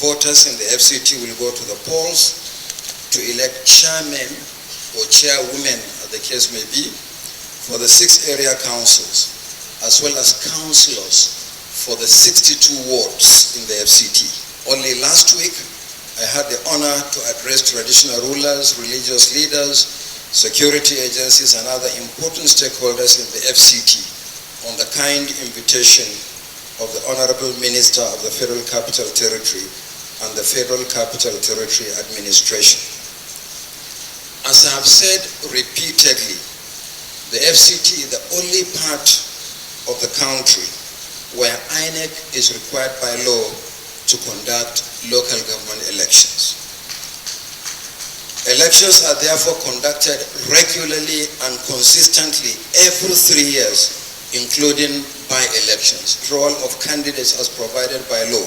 voters in the FCT will go to the polls to elect chairmen or chairwomen, as the case may be, for the 6 area councils, as well as councillors for the 62 wards in the FCT. Only last week, I had the honor to address traditional rulers, religious leaders, security agencies, and other important stakeholders in the FCT on the kind invitation of the Honorable Minister of the Federal Capital Territory and the Federal Capital Territory Administration. As I have said repeatedly, the FCT is the only part of the country where INEC is required by law to conduct local government elections. Elections are therefore conducted regularly and consistently every 3 years, including by-elections, withdrawal of candidates as provided by law.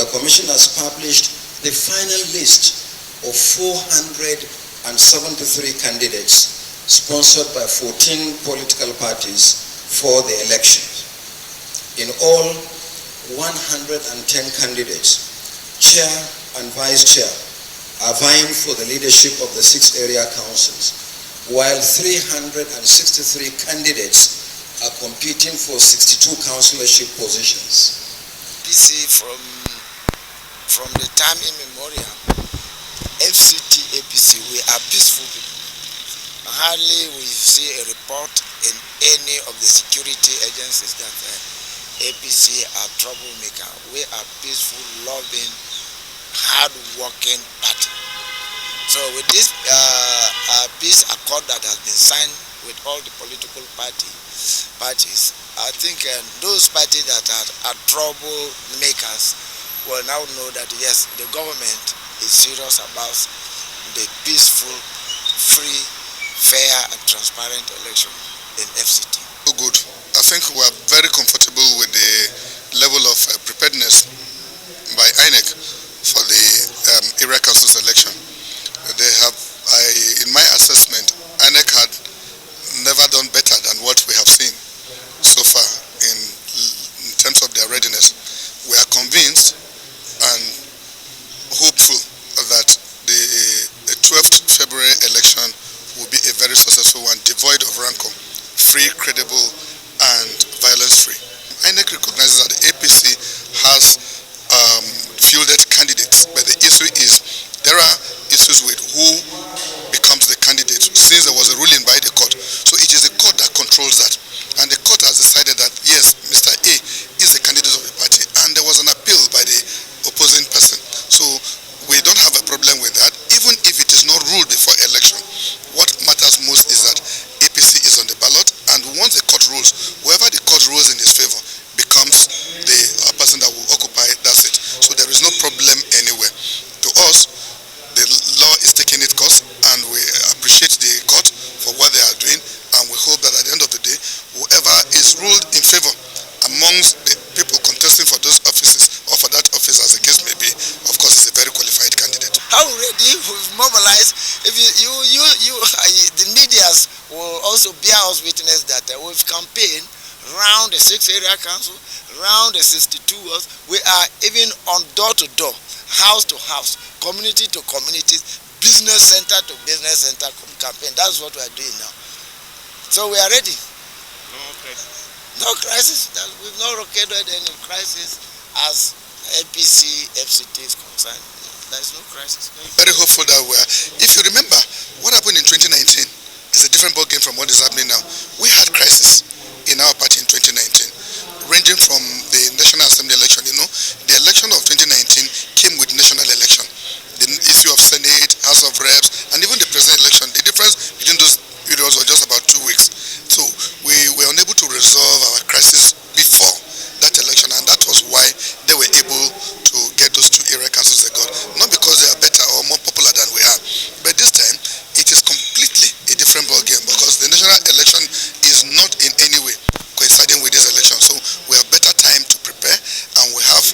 The Commission has published the final list of 473 candidates sponsored by 14 political parties for the elections. In all, 110 candidates, chair and vice chair, are vying for the leadership of the 6 area councils, while 363 candidates are competing for 62 councillorship positions. APC from the time immemorial, FCT, APC, we are peaceful people. Hardly we see a report in any of the security agencies that APC are troublemaker. We are peaceful, loving, hard-working party. So with this peace accord that has been signed with all the political parties, I think those parties that are troublemakers will now know that yes, the government is serious about the peaceful, free, fair and transparent election in FCT. So good. I think we are very comfortable with the level of preparedness by INEC for the area council's election. They have, in my assessment, INEC had never done better than what we have seen so far in terms of their readiness. We are convinced and hopeful that the 12th February election will be a very successful one, devoid of rancor, free, credible, and violence-free. INEC recognizes that the APC has fielded candidates, but the issue is there are issues with who becomes the candidate since there was a ruling by the court. So it is the court that controls that. And the court has decided that, yes, Mr. A is the candidate of the party, and there was an appeal by the opposing person. So we don't have a problem with that, even if it is not ruled before election. What matters most is that APC is on the ballot, and once the court rules, whoever the court rules in his favor becomes the person that will occupy that seat. So there is no problem anywhere. To us, the law is taking its course, and we appreciate the court for what they are doing, and we hope that at the end of the day, whoever is ruled in favor amongst the people contesting for those offices, or for that office as the case may be, of course is a very qualified candidate. How ready we've mobilized. If the medias will also bear us witness that we've campaigned round the 6 area council, round the 62 wards. We are even on door to door, house to house, community to community, business center to business center campaign. That's what we are doing now. So we are ready. No crisis. No crisis. We've not located any crisis as APC, FCT is concerned. There is no crisis. Very hopeful that we are. If you remember, what happened in 2019 is a different ballgame from what is happening now. We had crisis in our party in 2019, ranging from the National Assembly election. You know, the election of 2019 came with national election. The issue of Senate, House of Reps, and even the president election, the difference between those periods was just about 2 weeks. So we were unable to resolve our crisis before that election, and that was why they were able to get those 2 area councils they got. Not because they are better or more popular than we are, but this time it is completely a different ballgame because the national election is not in any way coinciding with this election. So we have better time to prepare, and we have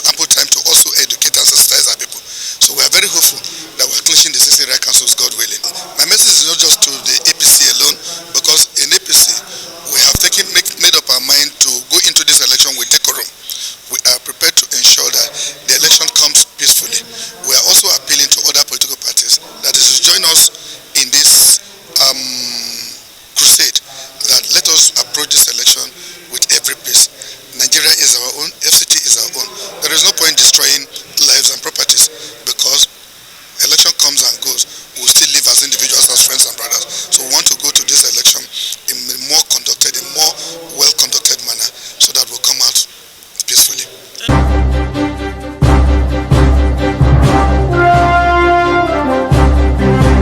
ample time to also educate and sensitize our people. So we are very hopeful that we are clinching the 6 area councils, God willing. My message is not just to the APC alone, because in APC we have made up our mind to go into this election with decorum. We are prepared to ensure that our own